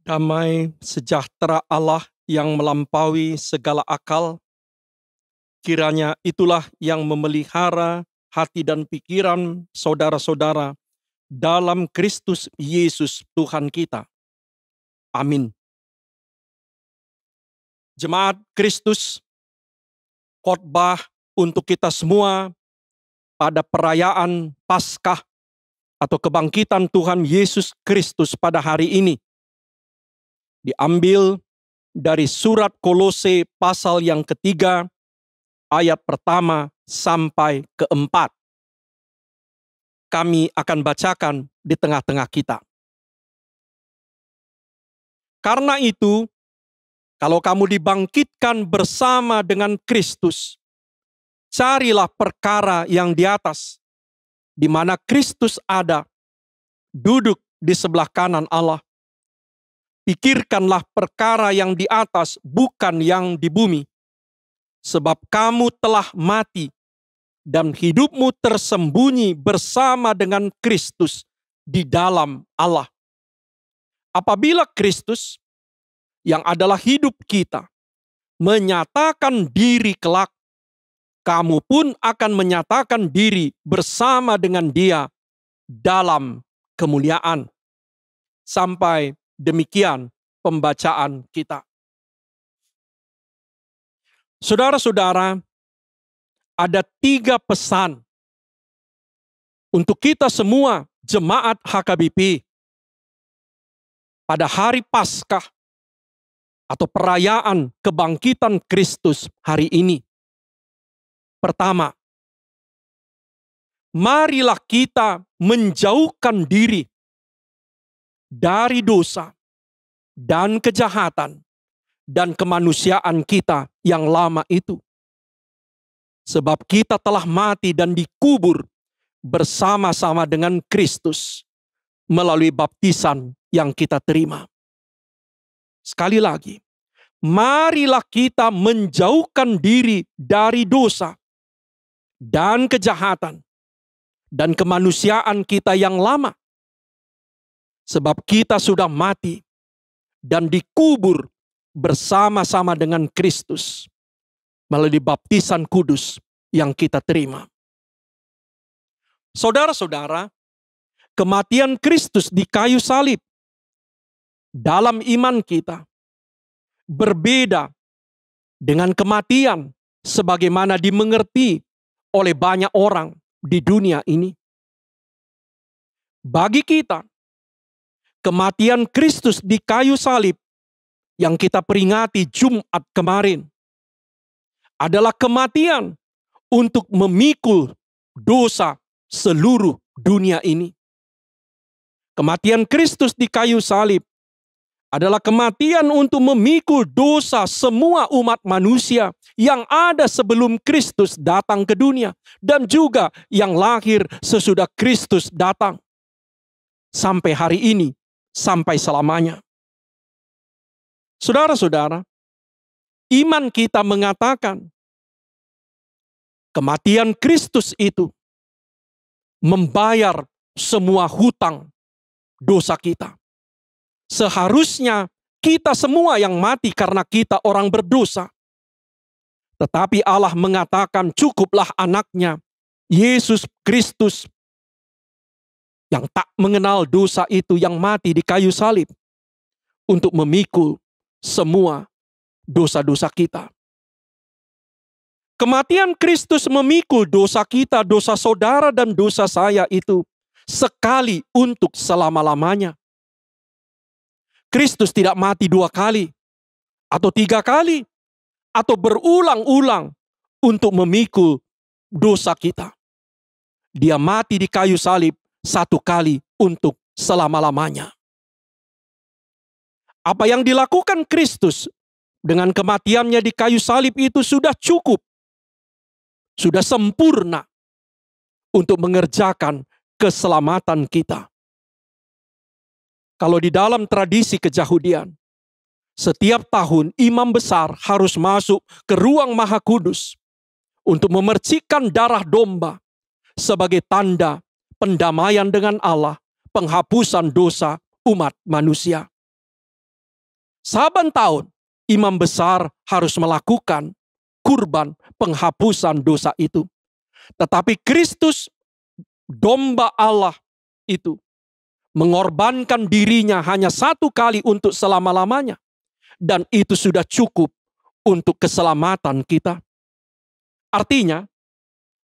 Damai sejahtera Allah yang melampaui segala akal, kiranya itulah yang memelihara hati dan pikiran saudara-saudara dalam Kristus Yesus Tuhan kita. Amin. Jemaat Kristus, khotbah untuk kita semua pada perayaan Paskah atau kebangkitan Tuhan Yesus Kristus pada hari ini diambil dari surat Kolose pasal yang ketiga, ayat pertama sampai keempat. Kami akan bacakan di tengah-tengah kita. Karena itu, kalau kamu dibangkitkan bersama dengan Kristus, carilah perkara yang di atas, di mana Kristus ada, duduk di sebelah kanan Allah. Pikirkanlah perkara yang di atas, bukan yang di bumi. Sebab kamu telah mati, dan hidupmu tersembunyi bersama dengan Kristus di dalam Allah. Apabila Kristus, yang adalah hidup kita, menyatakan diri kelak, kamu pun akan menyatakan diri bersama dengan Dia dalam kemuliaan. Sampai demikian pembacaan kita. Saudara-saudara, ada 3 pesan untuk kita semua jemaat HKBP pada hari Paskah atau perayaan kebangkitan Kristus hari ini. Pertama, marilah kita menjauhkan diri dari dosa dan kejahatan dan kemanusiaan kita yang lama itu. Sebab kita telah mati dan dikubur bersama-sama dengan Kristus melalui baptisan yang kita terima. Sekali lagi, marilah kita menjauhkan diri dari dosa dan kejahatan dan kemanusiaan kita yang lama. Sebab kita sudah mati dan dikubur bersama-sama dengan Kristus melalui baptisan kudus yang kita terima. Saudara-saudara, kematian Kristus di kayu salib dalam iman kita berbeda dengan kematian sebagaimana dimengerti oleh banyak orang di dunia ini. Bagi kita, kematian Kristus di kayu salib yang kita peringati Jumat kemarin adalah kematian untuk memikul dosa seluruh dunia ini. Kematian Kristus di kayu salib adalah kematian untuk memikul dosa semua umat manusia yang ada sebelum Kristus datang ke dunia dan juga yang lahir sesudah Kristus datang. Sampai hari ini, sampai selamanya. Saudara-saudara, iman kita mengatakan kematian Kristus itu membayar semua hutang dosa kita. Seharusnya kita semua yang mati karena kita orang berdosa. Tetapi Allah mengatakan cukuplah anaknya, Yesus Kristus, yang tak mengenal dosa itu yang mati di kayu salib untuk memikul semua dosa-dosa kita. Kematian Kristus memikul dosa kita, dosa saudara dan dosa saya itu sekali untuk selama-lamanya. Kristus tidak mati 2 kali atau 3 kali atau berulang-ulang untuk memikul dosa kita. Dia mati di kayu salib 1 kali untuk selama-lamanya. Apa yang dilakukan Kristus dengan kematiannya di kayu salib itu sudah cukup, sudah sempurna untuk mengerjakan keselamatan kita. Kalau di dalam tradisi keyahudian, setiap tahun imam besar harus masuk ke ruang maha kudus untuk memercikkan darah domba sebagai tanda pendamaian dengan Allah, penghapusan dosa umat manusia. saban tahun imam besar harus melakukan kurban penghapusan dosa itu. Tetapi Kristus, domba Allah itu, mengorbankan dirinya hanya satu kali untuk selama-lamanya. Dan itu sudah cukup untuk keselamatan kita. Artinya,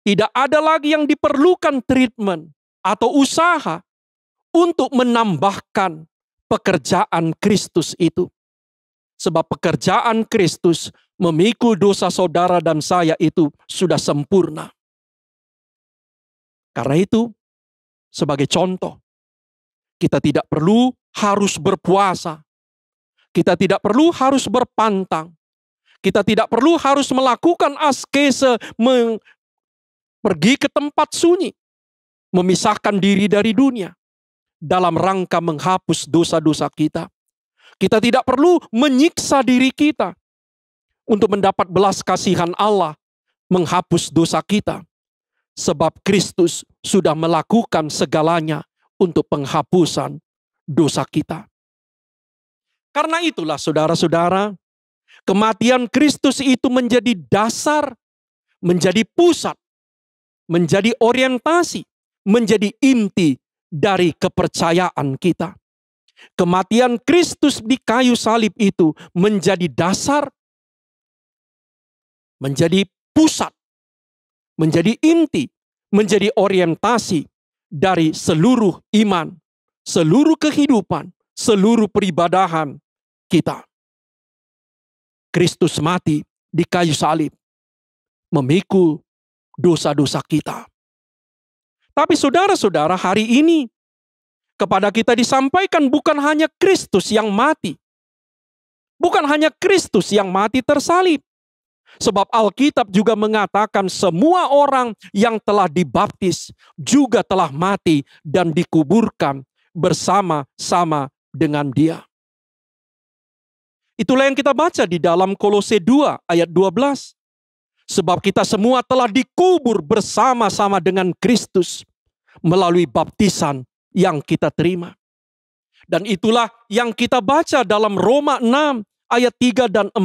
tidak ada lagi yang diperlukan treatment atau usaha untuk menambahkan pekerjaan Kristus itu. Sebab pekerjaan Kristus memikul dosa saudara dan saya itu sudah sempurna. Karena itu, sebagai contoh, kita tidak perlu harus berpuasa. Kita tidak perlu harus berpantang. Kita tidak perlu harus melakukan askese, pergi ke tempat sunyi, memisahkan diri dari dunia, dalam rangka menghapus dosa-dosa kita. Kita tidak perlu menyiksa diri kita untuk mendapat belas kasihan Allah, menghapus dosa kita. Sebab Kristus sudah melakukan segalanya untuk penghapusan dosa kita. Karena itulah saudara-saudara, kematian Kristus itu menjadi dasar, menjadi pusat, menjadi orientasi, menjadi inti dari kepercayaan kita. Kematian Kristus di kayu salib itu menjadi dasar, menjadi pusat, menjadi inti, menjadi orientasi dari seluruh iman, seluruh kehidupan, seluruh peribadahan kita. Kristus mati di kayu salib, memikul dosa-dosa kita. Tapi saudara-saudara, hari ini kepada kita disampaikan bukan hanya Kristus yang mati. Bukan hanya Kristus yang mati tersalib. Sebab Alkitab juga mengatakan semua orang yang telah dibaptis juga telah mati dan dikuburkan bersama-sama dengan Dia. Itulah yang kita baca di dalam Kolose 2 ayat 12. Sebab kita semua telah dikubur bersama-sama dengan Kristus melalui baptisan yang kita terima. Dan itulah yang kita baca dalam Roma 6 ayat 3 dan 4.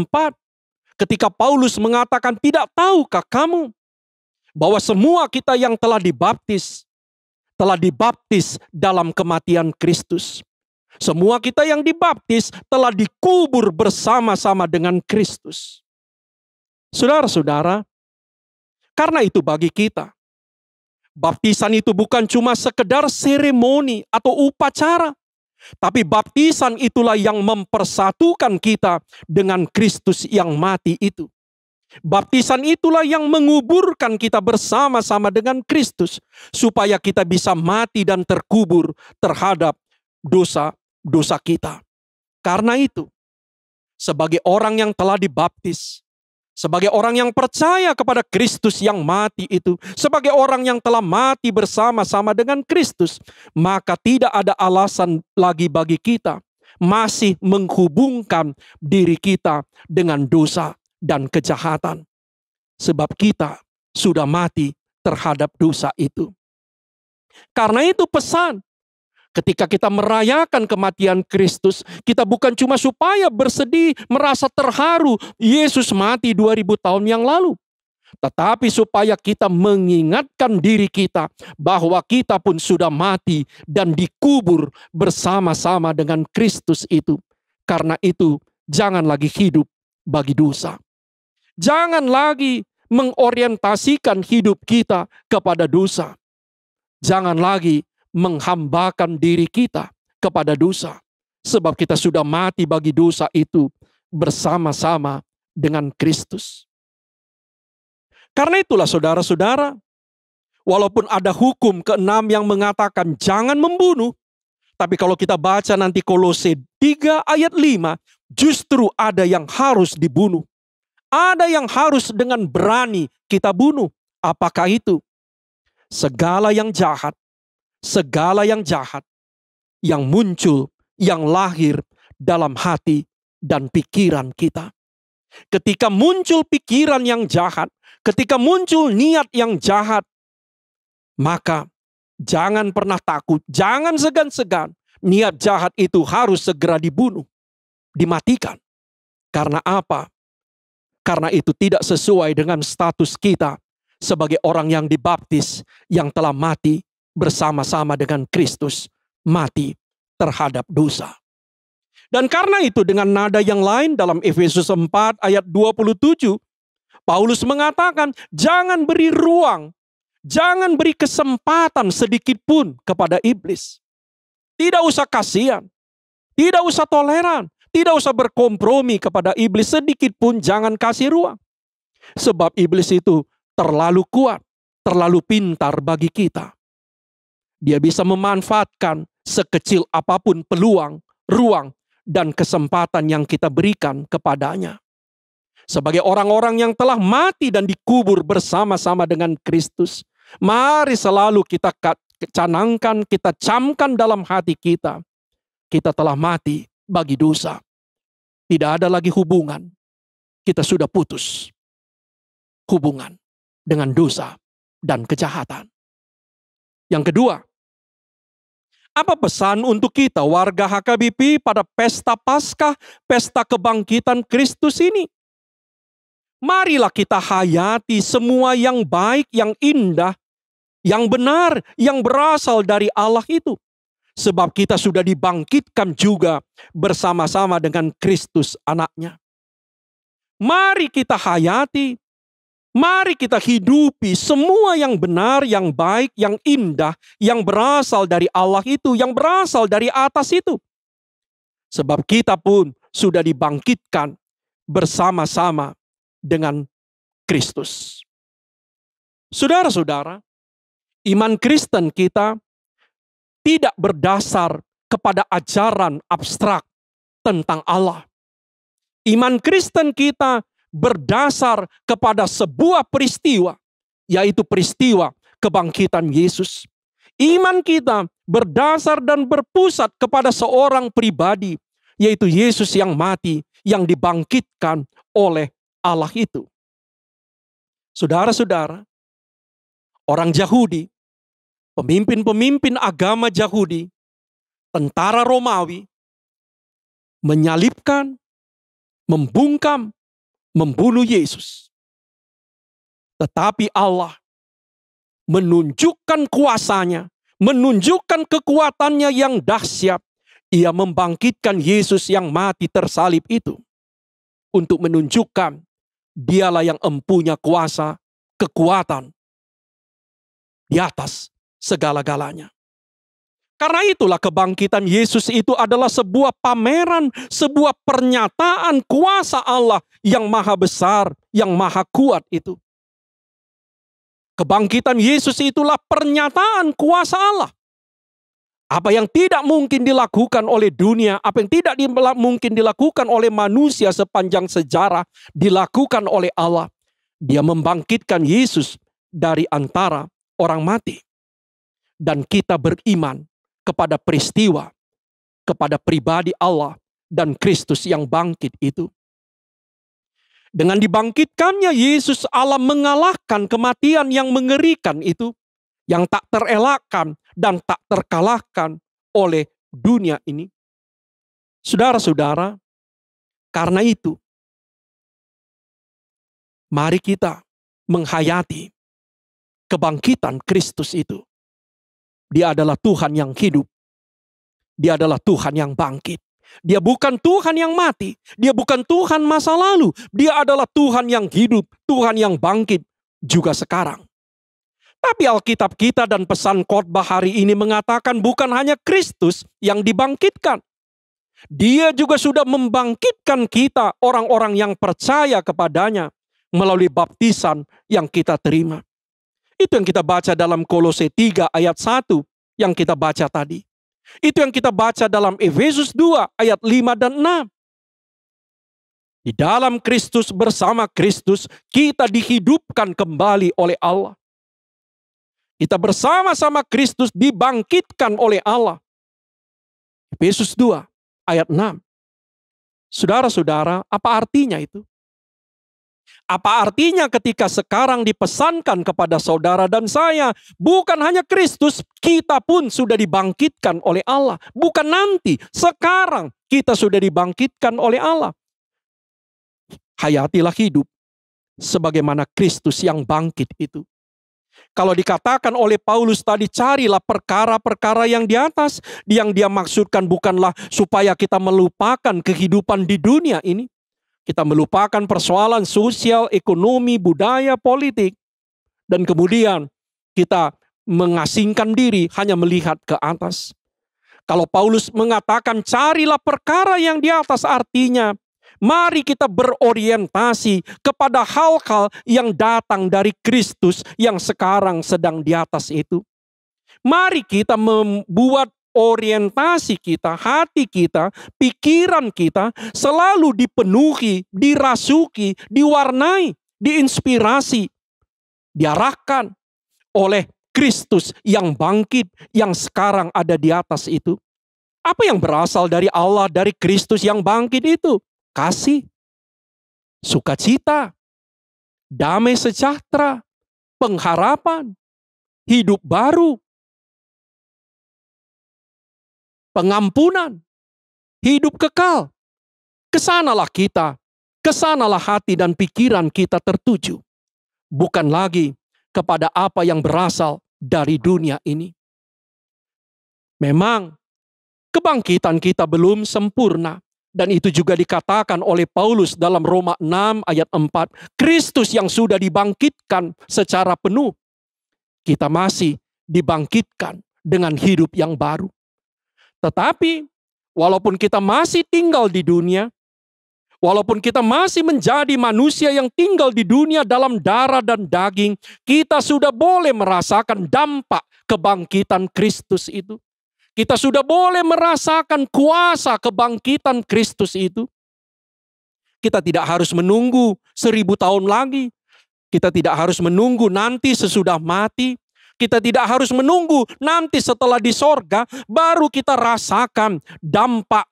Ketika Paulus mengatakan, tidak tahukah kamu bahwa semua kita yang telah dibaptis dalam kematian Kristus. Semua kita yang dibaptis telah dikubur bersama-sama dengan Kristus. Saudara-saudara, karena itu bagi kita, baptisan itu bukan cuma sekedar seremoni atau upacara, tapi baptisan itulah yang mempersatukan kita dengan Kristus yang mati itu. Baptisan itulah yang menguburkan kita bersama-sama dengan Kristus, supaya kita bisa mati dan terkubur terhadap dosa-dosa kita. Karena itu, sebagai orang yang telah dibaptis, sebagai orang yang percaya kepada Kristus yang mati itu, sebagai orang yang telah mati bersama-sama dengan Kristus, maka tidak ada alasan lagi bagi kita masih menghubungkan diri kita dengan dosa dan kejahatan. Sebab kita sudah mati terhadap dosa itu. Karena itu pesan, ketika kita merayakan kematian Kristus, kita bukan cuma supaya bersedih, merasa terharu, Yesus mati 2000 tahun yang lalu. Tetapi supaya kita mengingatkan diri kita bahwa kita pun sudah mati dan dikubur bersama-sama dengan Kristus itu. Karena itu, jangan lagi hidup bagi dosa. Jangan lagi mengorientasikan hidup kita kepada dosa. Jangan lagi menghambakan diri kita kepada dosa. Sebab kita sudah mati bagi dosa itu bersama-sama dengan Kristus. Karena itulah saudara-saudara, walaupun ada hukum ke-6 yang mengatakan jangan membunuh, tapi kalau kita baca nanti Kolose 3 ayat 5, justru ada yang harus dibunuh. Ada yang harus dengan berani kita bunuh. Apakah itu? Segala yang jahat yang muncul, yang lahir dalam hati dan pikiran kita. Ketika muncul pikiran yang jahat, ketika muncul niat yang jahat, maka jangan pernah takut, jangan segan-segan. Niat jahat itu harus segera dibunuh. dimatikan. Karena apa? Karena itu tidak sesuai dengan status kita sebagai orang yang dibaptis, yang telah mati bersama-sama dengan Kristus, mati terhadap dosa. Dan karena itu dengan nada yang lain dalam Efesus 4 ayat 27, Paulus mengatakan, jangan beri ruang, jangan beri kesempatan sedikit pun kepada iblis. Tidak usah kasihan, tidak usah toleran, tidak usah berkompromi kepada iblis sedikit pun, jangan kasih ruang. Sebab iblis itu terlalu kuat, terlalu pintar bagi kita. Dia bisa memanfaatkan sekecil apapun peluang, ruang, dan kesempatan yang kita berikan kepadanya. Sebagai orang-orang yang telah mati dan dikubur bersama-sama dengan Kristus, mari selalu kita canangkan, kita camkan dalam hati kita. Kita telah mati bagi dosa. Tidak ada lagi hubungan. Kita sudah putus hubungan dengan dosa dan kejahatan. Yang kedua, apa pesan untuk kita warga HKBP pada pesta Paskah, pesta kebangkitan Kristus ini? Marilah kita hayati semua yang baik, yang indah, yang benar, yang berasal dari Allah itu. Sebab kita sudah dibangkitkan juga bersama-sama dengan Kristus anaknya. Mari kita hayati, mari kita hidupi semua yang benar, yang baik, yang indah, yang berasal dari Allah itu, yang berasal dari atas itu. Sebab kita pun sudah dibangkitkan bersama-sama dengan Kristus. Saudara-saudara, iman Kristen kita tidak berdasar kepada ajaran abstrak tentang Allah. Iman Kristen kita berdasar kepada sebuah peristiwa, yaitu peristiwa kebangkitan Yesus. Iman kita berdasar dan berpusat kepada seorang pribadi, yaitu Yesus yang mati, yang dibangkitkan oleh Allah itu. Saudara-saudara, orang Yahudi, pemimpin-pemimpin agama Yahudi, tentara Romawi, menyalibkan, membungkam, membunuh Yesus. Tetapi Allah menunjukkan kuasanya, menunjukkan kekuatannya yang dahsyat. Ia membangkitkan Yesus yang mati tersalib itu untuk menunjukkan dialah yang empunya kuasa, kekuatan di atas segala-galanya. Karena itulah kebangkitan Yesus itu adalah sebuah pameran, sebuah pernyataan kuasa Allah yang maha besar, yang maha kuat itu. Kebangkitan Yesus itulah pernyataan kuasa Allah. Apa yang tidak mungkin dilakukan oleh dunia, apa yang tidak mungkin dilakukan oleh manusia sepanjang sejarah, dilakukan oleh Allah. Dia membangkitkan Yesus dari antara orang mati. Dan kita beriman kepada peristiwa, kepada pribadi Allah dan Kristus yang bangkit itu. Dengan dibangkitkannya Yesus, Allah mengalahkan kematian yang mengerikan itu, yang tak terelakkan dan tak terkalahkan oleh dunia ini. Saudara-saudara, karena itu, mari kita menghayati kebangkitan Kristus itu. Dia adalah Tuhan yang hidup. Dia adalah Tuhan yang bangkit. Dia bukan Tuhan yang mati. Dia bukan Tuhan masa lalu. Dia adalah Tuhan yang hidup. Tuhan yang bangkit juga sekarang. Tapi Alkitab kita dan pesan khotbah hari ini mengatakan bukan hanya Kristus yang dibangkitkan. Dia juga sudah membangkitkan kita, orang-orang yang percaya kepadanya, melalui baptisan yang kita terima. Itu yang kita baca dalam Kolose 3 ayat 1 yang kita baca tadi. Itu yang kita baca dalam Efesus 2 ayat 5 dan 6. Di dalam Kristus, bersama Kristus, kita dihidupkan kembali oleh Allah. Kita bersama-sama Kristus dibangkitkan oleh Allah. Efesus 2 ayat 6. Saudara-saudara, apa artinya itu? Apa artinya ketika sekarang dipesankan kepada saudara dan saya, bukan hanya Kristus, kita pun sudah dibangkitkan oleh Allah. Bukan nanti, sekarang kita sudah dibangkitkan oleh Allah. Hayatilah hidup sebagaimana Kristus yang bangkit itu. Kalau dikatakan oleh Paulus tadi, carilah perkara-perkara yang di atas, yang dia maksudkan bukanlah supaya kita melupakan kehidupan di dunia ini. Kita melupakan persoalan sosial, ekonomi, budaya, politik. Dan kemudian kita mengasingkan diri hanya melihat ke atas. Kalau Paulus mengatakan carilah perkara yang di atas, artinya mari kita berorientasi kepada hal-hal yang datang dari Kristus yang sekarang sedang di atas itu. Mari kita membuat orientasi kita, hati kita, pikiran kita selalu dipenuhi, dirasuki, diwarnai, diinspirasi, diarahkan oleh Kristus yang bangkit, yang sekarang ada di atas itu. Apa yang berasal dari Allah, dari Kristus yang bangkit itu? Kasih, sukacita, damai sejahtera, pengharapan, hidup baru, pengampunan, hidup kekal. Kesanalah kita, kesanalah hati dan pikiran kita tertuju. Bukan lagi kepada apa yang berasal dari dunia ini. Memang kebangkitan kita belum sempurna. Dan itu juga dikatakan oleh Paulus dalam Roma 6 ayat 4. Kristus yang sudah dibangkitkan secara penuh. Kita masih dibangkitkan dengan hidup yang baru. Tetapi walaupun kita masih tinggal di dunia, walaupun kita masih menjadi manusia yang tinggal di dunia dalam darah dan daging, kita sudah boleh merasakan dampak kebangkitan Kristus itu. Kita sudah boleh merasakan kuasa kebangkitan Kristus itu. Kita tidak harus menunggu 1000 tahun lagi. Kita tidak harus menunggu nanti sesudah mati. Kita tidak harus menunggu nanti setelah di sorga, baru kita rasakan dampak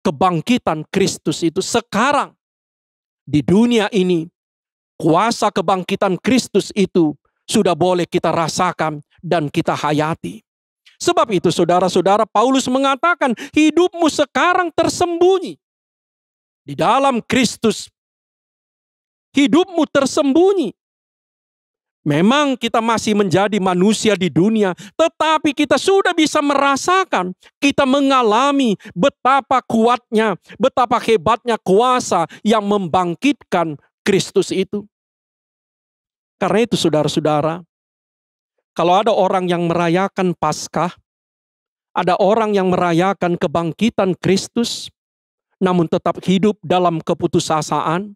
kebangkitan Kristus itu. Sekarang, di dunia ini, kuasa kebangkitan Kristus itu sudah boleh kita rasakan dan kita hayati. Sebab itu saudara-saudara, Paulus mengatakan hidupmu sekarang tersembunyi di dalam Kristus. Hidupmu tersembunyi. Memang kita masih menjadi manusia di dunia, tetapi kita sudah bisa merasakan, kita mengalami betapa kuatnya, betapa hebatnya kuasa yang membangkitkan Kristus itu. Karena itu saudara-saudara, kalau ada orang yang merayakan Paskah, ada orang yang merayakan kebangkitan Kristus, namun tetap hidup dalam keputusasaan,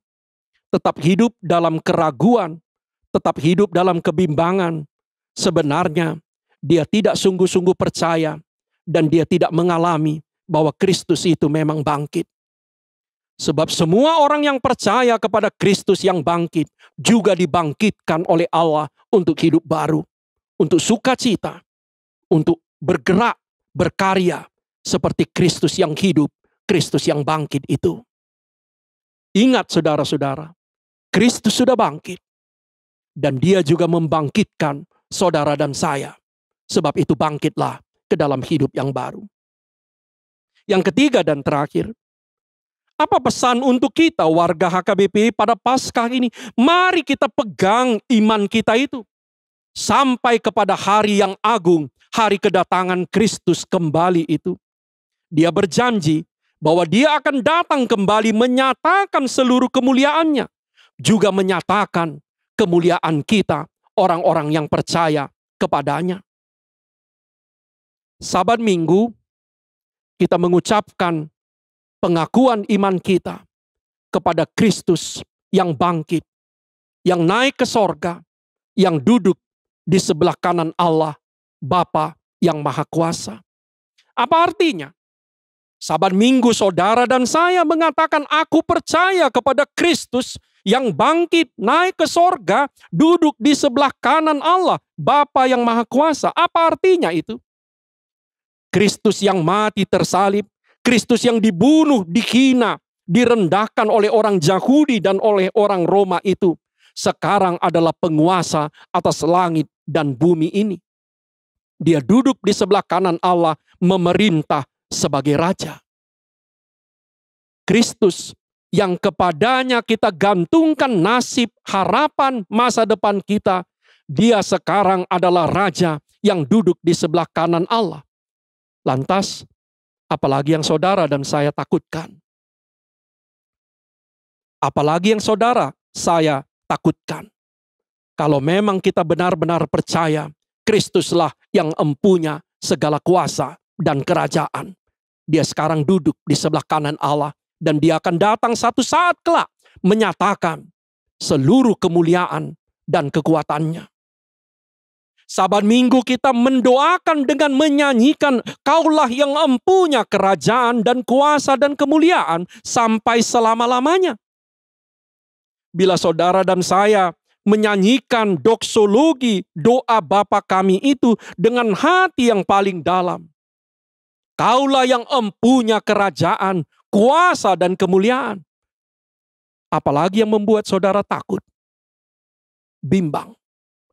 tetap hidup dalam keraguan, tetap hidup dalam kebimbangan, sebenarnya dia tidak sungguh-sungguh percaya dan dia tidak mengalami bahwa Kristus itu memang bangkit. Sebab semua orang yang percaya kepada Kristus yang bangkit juga dibangkitkan oleh Allah untuk hidup baru, untuk sukacita, untuk bergerak, berkarya seperti Kristus yang hidup, Kristus yang bangkit itu. Ingat saudara-saudara, Kristus sudah bangkit. Dan dia juga membangkitkan saudara dan saya. Sebab itu bangkitlah ke dalam hidup yang baru. Yang ketiga dan terakhir, apa pesan untuk kita warga HKBP pada Paskah ini? Mari kita pegang iman kita itu. Sampai kepada hari yang agung, hari kedatangan Kristus kembali itu. Dia berjanji bahwa dia akan datang kembali menyatakan seluruh kemuliaannya. Juga menyatakan kemuliaan kita, orang-orang yang percaya kepadanya. Sabat Minggu, kita mengucapkan pengakuan iman kita kepada Kristus yang bangkit, yang naik ke sorga, yang duduk di sebelah kanan Allah, Bapa yang Maha Kuasa. Apa artinya? Sabat Minggu saudara dan saya mengatakan, aku percaya kepada Kristus yang bangkit, naik ke sorga, duduk di sebelah kanan Allah, Bapa yang Maha Kuasa. Apa artinya itu? Kristus yang mati tersalib, Kristus yang dibunuh, dihina, direndahkan oleh orang Yahudi dan oleh orang Roma itu, sekarang adalah penguasa atas langit dan bumi ini. Dia duduk di sebelah kanan Allah, memerintah sebagai raja. Kristus yang kepadanya kita gantungkan nasib, harapan, masa depan kita, dia sekarang adalah raja yang duduk di sebelah kanan Allah. Lantas, apalagi yang saudara dan saya takutkan? Apalagi yang saudara saya takutkan? Kalau memang kita benar-benar percaya Kristuslah yang empunya segala kuasa dan kerajaan. Dia sekarang duduk di sebelah kanan Allah dan dia akan datang satu saat kelak menyatakan seluruh kemuliaan dan kekuatannya. Saban minggu kita mendoakan dengan menyanyikan, Kaulah yang empunya kerajaan dan kuasa dan kemuliaan sampai selama-lamanya. Bila saudara dan saya menyanyikan doksologi doa Bapa kami itu dengan hati yang paling dalam, Kaulah yang empunya kerajaan, kuasa dan kemuliaan. Apalagi yang membuat saudara takut, bimbang,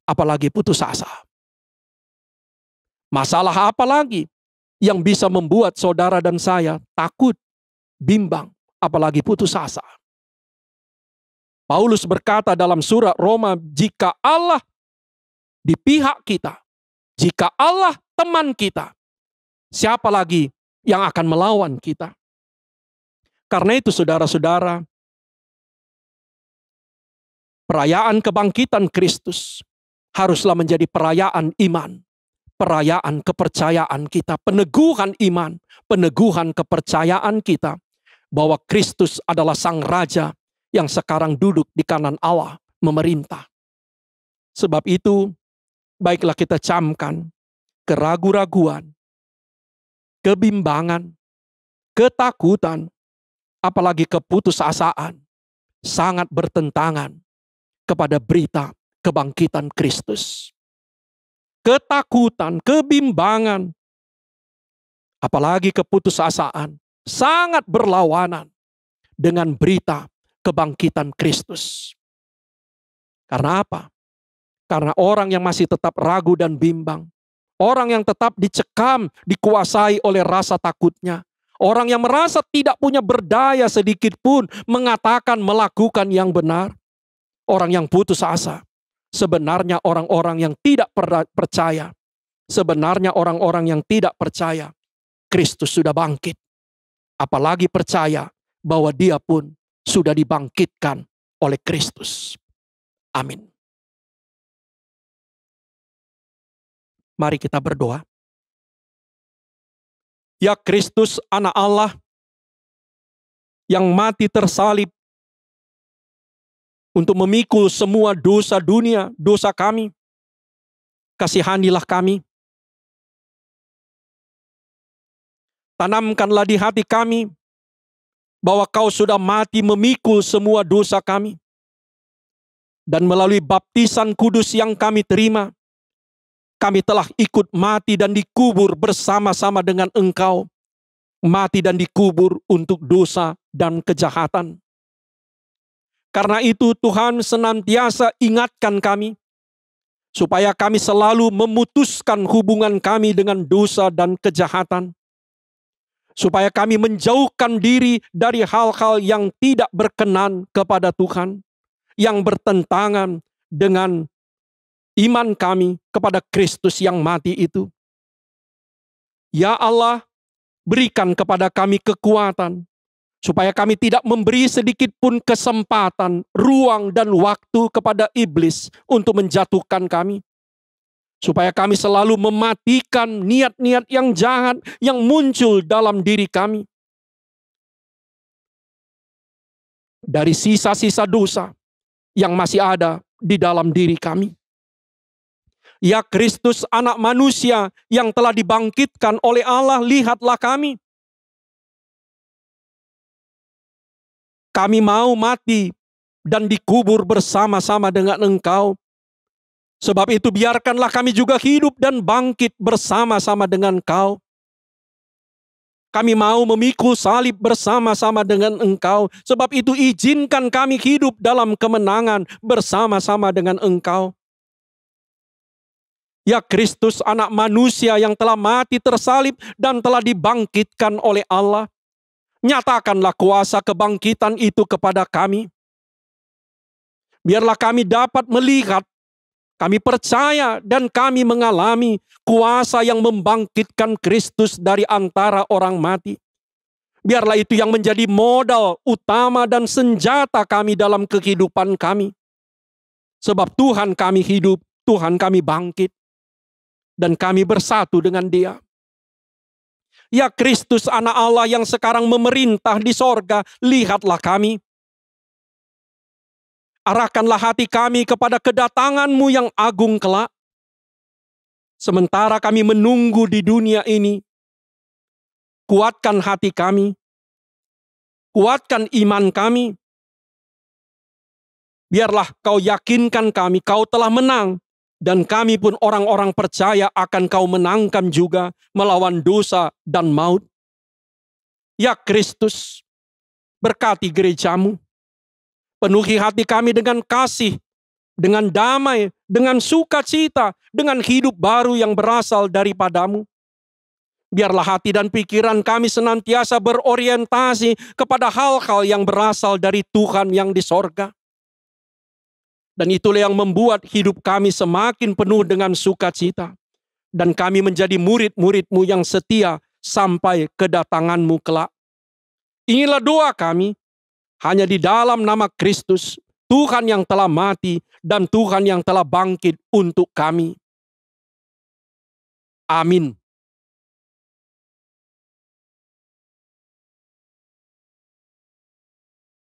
apalagi putus asa? Masalah apa lagi yang bisa membuat saudara dan saya takut, bimbang, apalagi putus asa? Paulus berkata dalam surat Roma, jika Allah di pihak kita, jika Allah teman kita, siapa lagi yang akan melawan kita? Karena itu saudara-saudara, perayaan kebangkitan Kristus haruslah menjadi perayaan iman, perayaan kepercayaan kita, peneguhan iman, peneguhan kepercayaan kita bahwa Kristus adalah Sang Raja yang sekarang duduk di kanan Allah memerintah. Sebab itu, baiklah kita camkan keraguan-raguan, kebimbangan, ketakutan, apalagi keputusasaan, sangat bertentangan kepada berita kebangkitan Kristus. Ketakutan, kebimbangan, apalagi keputusasaan, sangat berlawanan dengan berita kebangkitan Kristus. Karena apa? Karena orang yang masih tetap ragu dan bimbang, orang yang tetap dicekam, dikuasai oleh rasa takutnya, orang yang merasa tidak punya berdaya sedikit pun mengatakan melakukan yang benar, orang yang putus asa, sebenarnya orang-orang yang tidak percaya, sebenarnya orang-orang yang tidak percaya Kristus sudah bangkit, apalagi percaya bahwa dia pun sudah dibangkitkan oleh Kristus. Amin. Mari kita berdoa. Ya Kristus, Anak Allah yang mati tersalib untuk memikul semua dosa dunia, dosa kami, kasihanilah kami. Tanamkanlah di hati kami bahwa Kau sudah mati memikul semua dosa kami. Dan melalui baptisan kudus yang kami terima, kami telah ikut mati dan dikubur bersama-sama dengan Engkau. Mati dan dikubur untuk dosa dan kejahatan. Karena itu Tuhan senantiasa ingatkan kami, supaya kami selalu memutuskan hubungan kami dengan dosa dan kejahatan. Supaya kami menjauhkan diri dari hal-hal yang tidak berkenan kepada Tuhan, yang bertentangan dengan iman kami kepada Kristus yang mati itu. Ya Allah, berikan kepada kami kekuatan, supaya kami tidak memberi sedikit pun kesempatan, ruang dan waktu kepada iblis untuk menjatuhkan kami. Supaya kami selalu mematikan niat-niat yang jahat yang muncul dalam diri kami. Dari sisa-sisa dosa yang masih ada di dalam diri kami. Ya Kristus, Anak manusia yang telah dibangkitkan oleh Allah, lihatlah kami. Kami mau mati dan dikubur bersama-sama dengan Engkau. Sebab itu biarkanlah kami juga hidup dan bangkit bersama-sama dengan Kau. Kami mau memikul salib bersama-sama dengan Engkau. Sebab itu izinkan kami hidup dalam kemenangan bersama-sama dengan Engkau. Ya Kristus, anak manusia yang telah mati tersalib dan telah dibangkitkan oleh Allah. Nyatakanlah kuasa kebangkitan itu kepada kami. Biarlah kami dapat melihat, kami percaya dan kami mengalami kuasa yang membangkitkan Kristus dari antara orang mati. Biarlah itu yang menjadi modal utama dan senjata kami dalam kehidupan kami. Sebab Tuhan kami hidup, Tuhan kami bangkit, dan kami bersatu dengan Dia. Ya Kristus, anak Allah yang sekarang memerintah di sorga, lihatlah kami. Arahkanlah hati kami kepada kedatangan-Mu yang agung kelak. Sementara kami menunggu di dunia ini, kuatkan hati kami, kuatkan iman kami. Biarlah Kau yakinkan kami, Kau telah menang, dan kami pun orang-orang percaya akan Kau menangkan juga melawan dosa dan maut. Ya Kristus, berkati gereja-Mu. Penuhi hati kami dengan kasih, dengan damai, dengan sukacita, dengan hidup baru yang berasal daripada-Mu. Biarlah hati dan pikiran kami senantiasa berorientasi kepada hal-hal yang berasal dari Tuhan yang di sorga. Dan itulah yang membuat hidup kami semakin penuh dengan sukacita. Dan kami menjadi murid-murid-Mu yang setia sampai kedatangan-Mu kelak. Inilah doa kami, hanya di dalam nama Kristus, Tuhan yang telah mati dan Tuhan yang telah bangkit untuk kami. Amin.